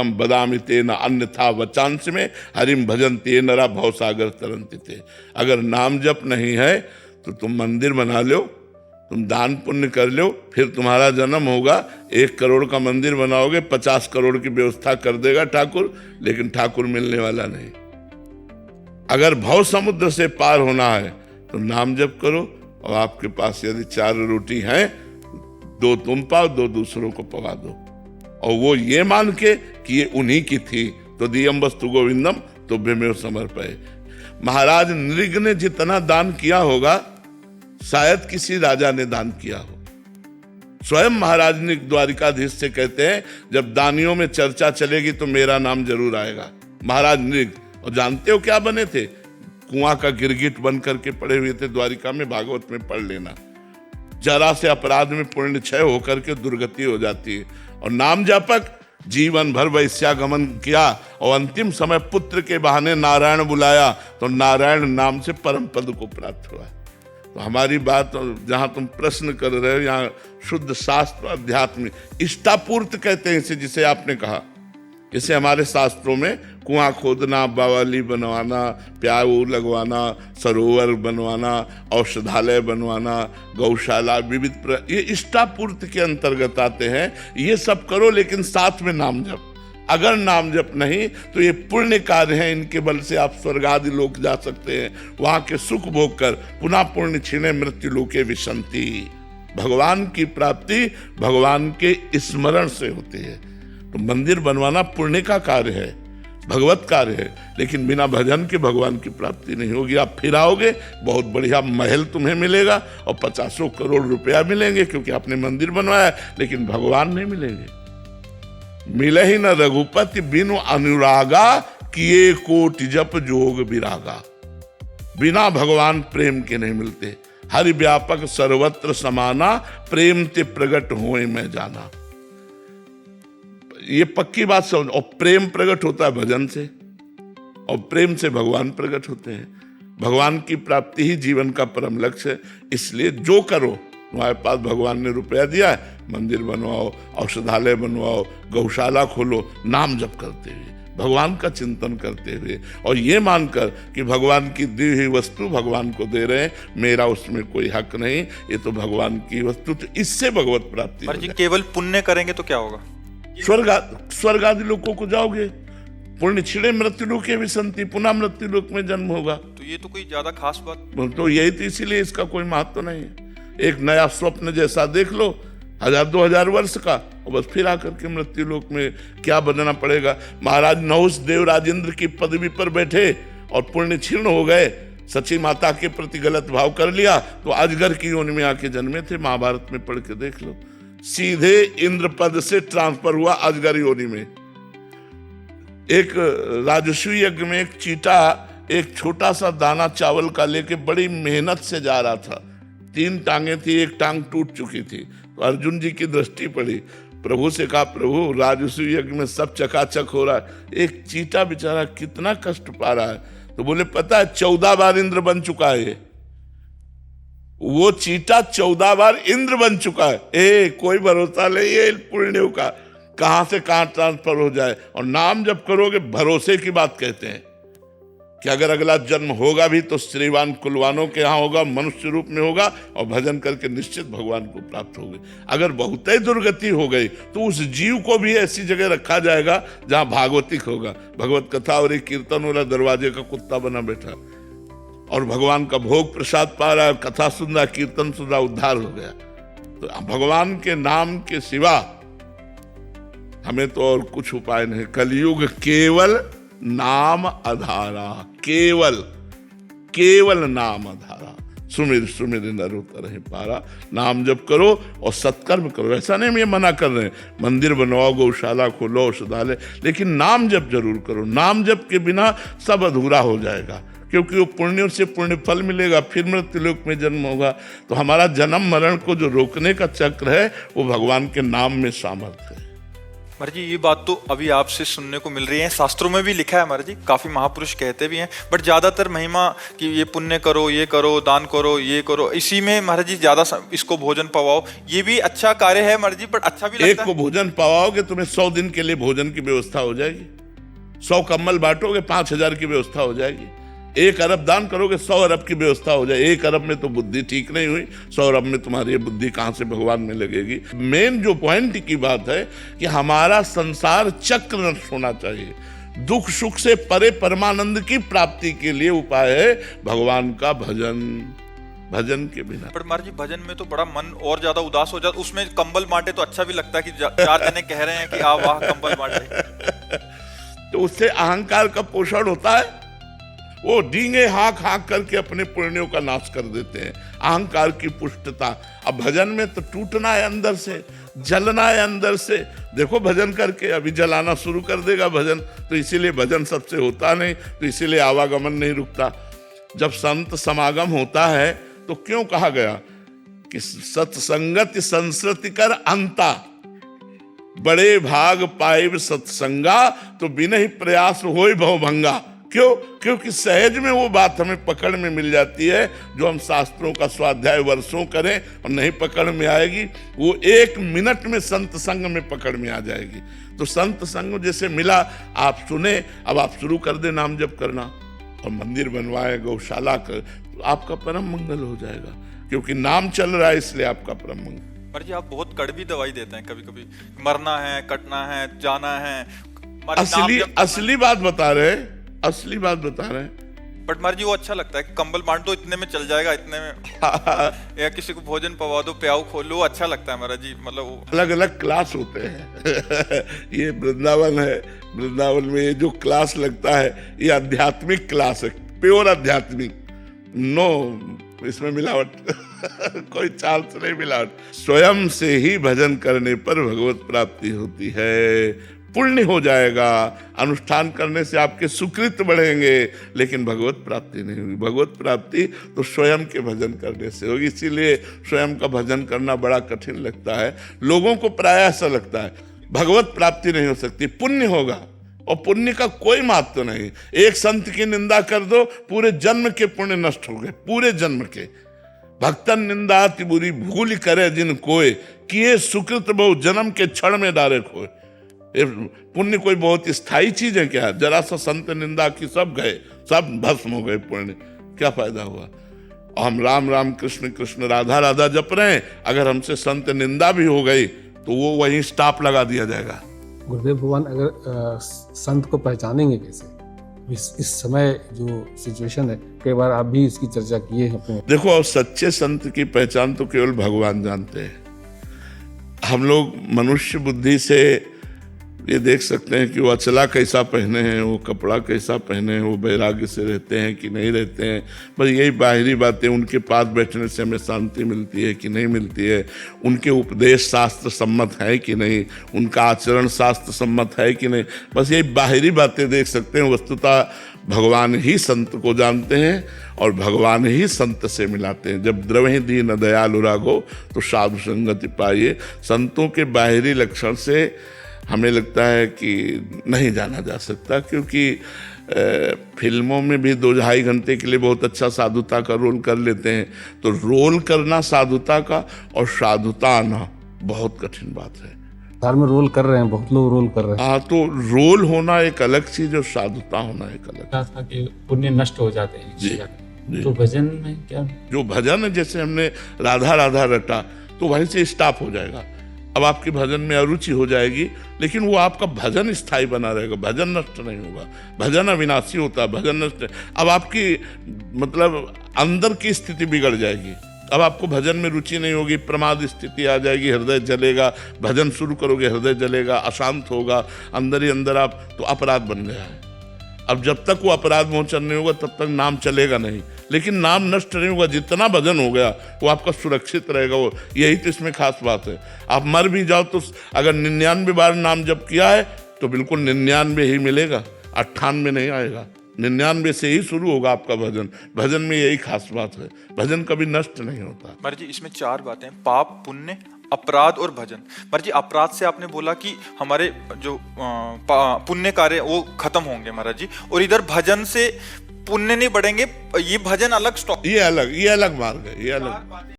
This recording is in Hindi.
हम बदामि तेन अन्यथा वचांस में हरिम भजन्ते नरा भवसागर तरंति थे। अगर नाम जप नहीं है तो तुम मंदिर बना लो, तुम दान पुण्य कर लो, फिर तुम्हारा जन्म होगा, 1 करोड़ का मंदिर बनाओगे, 50 करोड़ की व्यवस्था कर देगा ठाकुर, लेकिन ठाकुर मिलने वाला नहीं। अगर भव समुद्र से पार होना है तो नाम जप करो, और आपके पास यदि 4 रोटी हैं, 2 तुम पाओ, 2 दूसरों को पवा दो, और वो ये मान के कि ये उन्हीं की थी, तो दियम वस्तु गोविंदम तो बेमेव समर्पय। महाराज नृग ने जितना दान किया होगा शायद किसी राजा ने दान किया हो। स्वयं महाराज ने द्वारिकाधीश से कहते हैं, जब दानियों में चर्चा चलेगी तो मेरा नाम जरूर आएगा। महाराज नृग, और जानते हो क्या बने थे? कुआं का गिरगिट बन करके पड़े हुए थे द्वारिका में, भागवत में पढ़ लेना। जरा से अपराध में पुण्य क्षय होकर के दुर्गति हो जाती है। और नाम जापक जीवन भर वैश्यागमन किया, और अंतिम समय पुत्र के बहाने नारायण बुलाया, तो नारायण नाम से परम पद को प्राप्त हुआ। तो हमारी बात, जहां तुम प्रश्न कर रहे हो, यहाँ शुद्ध शास्त्र अध्यात्म इष्टापूर्त कहते हैं इसे, जिसे आपने कहा। इसे हमारे शास्त्रों में कुआं खोदना, बावली बनवाना, प्याऊ लगवाना, सरोवर बनवाना, औषधालय बनवाना, गौशाला, विविध ये इष्टापूर्त के अंतर्गत आते हैं। ये सब करो, लेकिन साथ में नाम जप। अगर नाम जप नहीं तो ये पुण्य कार्य हैं, इनके बल से आप स्वर्ग आदि लोक जा सकते हैं, वहां के सुख भोग कर पुनः पुण्य छीने मृत्यु लोके विशंति। भगवान की प्राप्ति भगवान के स्मरण से होती है। तो मंदिर बनवाना पुण्य का कार्य है, भगवत कार्य है, लेकिन बिना भजन के भगवान की प्राप्ति नहीं होगी। आप फिर आओगे, बहुत बढ़िया महल तुम्हें मिलेगा और 50 करोड़ रुपया मिलेंगे, क्योंकि आपने मंदिर बनवाया, लेकिन भगवान नहीं मिलेंगे। मिले ही न रघुपति बिनु अनुरागा, किए कोटि जप जोग विरागा। बिना भगवान प्रेम के नहीं मिलते। हरि व्यापक सर्वत्र समाना, प्रेम ते प्रगट होए मैं जाना। ये पक्की बात समझ। और प्रेम प्रकट होता है भजन से, और प्रेम से भगवान प्रकट होते हैं। भगवान की प्राप्ति ही जीवन का परम लक्ष्य है। इसलिए जो करो, तुम्हारे पास भगवान ने रुपया दिया है, मंदिर बनवाओ, औषधालय बनवाओ, गौशाला खोलो, नाम जप करते हुए, भगवान का चिंतन करते हुए, और ये मानकर कि भगवान की दी हुई वस्तु भगवान को दे रहे हैं, मेरा उसमें कोई हक नहीं, ये तो भगवान की वस्तु। तो इससे भगवत प्राप्ति। पर जी केवल पुण्य करेंगे तो क्या होगा? स्वर्ग आदि लोकों को जाओगे, पुण्य छिड़े मृत्यु लोके विसंति, पुनः मृत्यु लोक में जन्म होगा। तो ये तो कोई ज्यादा खास बात तो यही तो, इसीलिए इसका कोई महत्व नहीं है। एक नया स्वप्न जैसा देख लो, 1000-2000 वर्ष का, और बस फिर आकर के मृत्यु लोक में क्या बनना पड़ेगा। महाराज नहुष देव राजेंद्र की पदवी पर बैठे और पुण्य क्षीण हो गए, सची माता के प्रति गलत भाव कर लिया, तो अजगर की योनि में आके जन्मे थे। महाभारत में पढ़ के देख लो, सीधे इंद्र पद से ट्रांसफर हुआ अजगर योनि में। एक राजस्वी यज्ञ में एक चीटा एक छोटा सा दाना चावल का लेके बड़ी मेहनत से जा रहा था। 3 टांगे थी, एक टांग टूट चुकी थी। तो अर्जुन जी की दृष्टि पड़ी, प्रभु से कहा, प्रभु राजस्वी यज्ञ में सब चकाचक हो रहा है, एक चीटा बेचारा कितना कष्ट पा रहा है। तो बोले, पता है 14 बार इंद्र बन चुका है। वो चीटा 14 बार इंद्र बन चुका है। कोई भरोसा नहीं है पुण्यों का, कहां से कहां ट्रांसफर हो जाए। और नाम जब करोगे, भरोसे की बात कहते हैं कि अगर अगला जन्म होगा भी तो श्रीवान कुलवानों के यहाँ होगा, मनुष्य रूप में होगा, और भजन करके निश्चित भगवान को प्राप्त होगे। अगर बहुत ही दुर्गति हो गई तो उस जीव को भी ऐसी जगह रखा जाएगा जहां भागवतिक होगा, भगवत कथा और एक कीर्तन वाला दरवाजे का कुत्ता बना बैठा, और भगवान का भोग प्रसाद पा रहा है, कथा सुन रहा, कीर्तन सुन रहा, उद्धार हो गया। तो भगवान के नाम के सिवा हमें तो और कुछ उपाय नहीं। कलयुग केवल नाम आधारा, केवल नाम आधारा। सुमिर सुमिर नर तरहि पारा। नाम जप करो और सत्कर्म करो। ऐसा नहीं मैं मना कर रहे हैं, मंदिर बनवाओ, गौशाला खोलो, औषधालय, लेकिन नाम जप जरूर करो। नाम जप के बिना सब अधूरा हो जाएगा, क्योंकि वो पुण्यों से पुण्य फल मिलेगा, फिर मृत्यु लोक में जन्म होगा। तो हमारा जन्म मरण को जो रोकने का चक्र है, वो भगवान के नाम में सामर्थ्य है। महाराज जी ये बात तो अभी आपसे सुनने को मिल रही है, शास्त्रों में भी लिखा है महाराज जी, काफी महापुरुष कहते भी हैं, बट ज्यादातर महिमा कि ये पुण्य करो, ये करो, दान करो, ये करो, इसी में महाराज जी ज्यादा इसको भोजन पवाओ, ये भी अच्छा कार्य है महाराज जी, बट अच्छा भी लगता है। एक को भोजन पवाओगे तुम्हें 100 दिन के लिए भोजन की व्यवस्था हो जाएगी, 100 कम्बल बांटोगे 5,000 की व्यवस्था हो जाएगी, 1 अरब दान करोगे 100 अरब की व्यवस्था हो जाए। 1 अरब में तो बुद्धि ठीक नहीं हुई, 100 अरब में तुम्हारी बुद्धि कहां से भगवान में लगेगी। मेन जो पॉइंट की बात है कि हमारा संसार चक्र नष्ट होना चाहिए, दुख सुख से परे परमानंद की प्राप्ति के लिए उपाय है भगवान का भजन, भजन के बिना। पर महाराज जी भजन में तो बड़ा मन और ज्यादा उदास हो जाता, उसमें कंबल बांटे तो अच्छा भी लगता है कि 4 जने कह रहे हैं कि आ वाह कंबल बांटे, तो उससे अहंकार का पोषण होता है, वो डींगे हाँक हाँक करके अपने पुण्यों का नाश कर देते हैं, अहंकार की पुष्टता। अब भजन में तो टूटना है अंदर से, जलना है अंदर से। देखो भजन करके अभी जलाना शुरू कर देगा भजन, तो इसीलिए भजन सबसे होता नहीं, तो इसीलिए आवागमन नहीं रुकता। जब संत समागम होता है तो क्यों कहा गया कि सत्संगत संस्कृति कर अंता, बड़े भाग पाइब सत्संगा, तो बिना ही प्रयास होय भव भंगा। क्यों? क्योंकि सहज में वो बात हमें पकड़ में मिल जाती है, जो हम शास्त्रों का स्वाध्याय वर्षों करें और नहीं पकड़ में आएगी, वो 1 मिनट में संत संग में पकड़ में आ जाएगी। तो संत संग जैसे मिला, आप सुने, अब आप शुरू कर दे नाम जप करना और मंदिर बनवाए, गौशाला कर, तो आपका परम मंगल हो जाएगा, क्योंकि नाम चल रहा है इसलिए आपका परम मंगल। पर जी आप बहुत कड़वी दवाई देते हैं, कभी कभी मरना है, कटना है, जाना है, असली बात बता रहे, असली बात बता रहे हैं। बट महाराज जी वो अच्छा लगता है कि कंबल बांट दो इतने में चल जाएगा, इतने में या किसी को भोजन पवा दो, प्याऊ खोल लो, अच्छा लगता है महाराज जी। मतलब वो अलग अलग क्लास होते हैं ये वृंदावन है, वृंदावन में ये जो क्लास लगता है ये आध्यात्मिक क्लास है, प्योर आध्यात्मिक, नो इसमें मिलावट कोई चाल से नहीं मिलावट। स्वयं से ही भजन करने पर भगवत प्राप्ति होती है, पुण्य हो जाएगा, अनुष्ठान करने से आपके सुकृत बढ़ेंगे, लेकिन भगवत प्राप्ति नहीं होगी। भगवत प्राप्ति तो स्वयं के भजन करने से होगी, इसीलिए स्वयं का भजन करना बड़ा कठिन लगता है लोगों को, प्रायः ऐसा लगता है भगवत प्राप्ति नहीं हो सकती, पुण्य होगा, और पुण्य का कोई महत्व नहीं। एक संत की निंदा कर दो, पूरे जन्म के पुण्य नष्ट हो गए, पूरे जन्म के। भक्तन निंदा अति बुरी भूल करे जिन कोय, किए सुकृत बहु जन्म के क्षण में डारे खोए। पुण्य कोई बहुत स्थायी चीज है क्या? जरा सा संत निंदा की सब गए, सब भस्म हो गए पुण्य, क्या फायदा हुआ? और हम राम राम कृष्ण कृष्ण राधा राधा जप रहे हैं, अगर हमसे संत निंदा भी हो गई तो वो वहीं स्टॉप लगा दिया जाएगा। गुरुदेव भगवान अगर संत को पहचानेंगे कैसे? इस समय जो सिचुएशन है, कई बार आप भी इसकी चर्चा किए हैं अपने। देखो सच्चे संत की पहचान तो केवल भगवान जानते हैं। हम लोग मनुष्य बुद्धि से ये देख सकते हैं कि वो अचला कैसा पहने हैं, वो कपड़ा कैसा पहने हैं, वो वैराग्य से रहते हैं कि नहीं रहते हैं, बस यही बाहरी बातें। उनके पास बैठने से हमें शांति मिलती है कि नहीं मिलती है, उनके उपदेश शास्त्र सम्मत है कि नहीं, उनका आचरण शास्त्र सम्मत है कि नहीं, बस यही बाहरी बातें देख सकते हैं। वस्तुतः भगवान ही संत को जानते हैं और भगवान ही संत से मिलाते हैं। जब द्रवहि दीन दयालु राघो तो साधु संगति पाइए। संतों के बाहरी लक्षण से हमें लगता है कि नहीं जाना जा सकता, क्योंकि फिल्मों में भी 2-2.5 घंटे के लिए बहुत अच्छा साधुता का रोल कर लेते हैं, तो रोल करना साधुता का और साधुता आना बहुत कठिन बात है। घर में रोल कर रहे हैं, बहुत लोग रोल कर रहे हैं। हाँ, तो रोल होना एक अलग चीज और साधुता होना एक अलग। था कि पुण्य नष्ट हो जाते हैं जी। तो भजन में क्या, जो भजन है, जैसे हमने राधा राधा रटा तो वहीं से स्टॉप हो जाएगा। अब आपके भजन में अरुचि हो जाएगी, लेकिन वो आपका भजन स्थायी बना रहेगा, भजन नष्ट नहीं होगा। भजन अविनाशी होता है, भजन नष्ट। अब आपकी मतलब अंदर की स्थिति बिगड़ जाएगी, अब आपको भजन में रुचि नहीं होगी, प्रमाद स्थिति आ जाएगी, हृदय जलेगा, भजन शुरू करोगे हृदय जलेगा, अशांत होगा, अंदर ही अंदर आप, तो अपराध बन गया है। अब जब तक वो अपराध मोचन नहीं होगा तब तक नाम चलेगा नहीं, लेकिन नाम नष्ट नहीं होगा। जितना भजन हो गया वो आपका सुरक्षित रहेगा, वो यही तो इसमें खास बात है। आप मर भी जाओ तो अगर 99 बार नाम जप किया है तो बिल्कुल 99 ही मिलेगा, 98 नहीं आएगा, 99 से ही शुरू होगा आपका भजन। भजन में यही खास बात है, भजन कभी नष्ट नहीं होता। महाराज जी इसमें 4 बातें, पाप, पुण्य अपराध और भजन। महाराज जी अपराध से आपने बोला कि हमारे जो पुण्य कार्य वो खत्म होंगे महाराज जी, और इधर भजन से पुण्य नहीं बढ़ेंगे, ये भजन अलग स्टॉक, ये अलग मार्ग है, ये अलग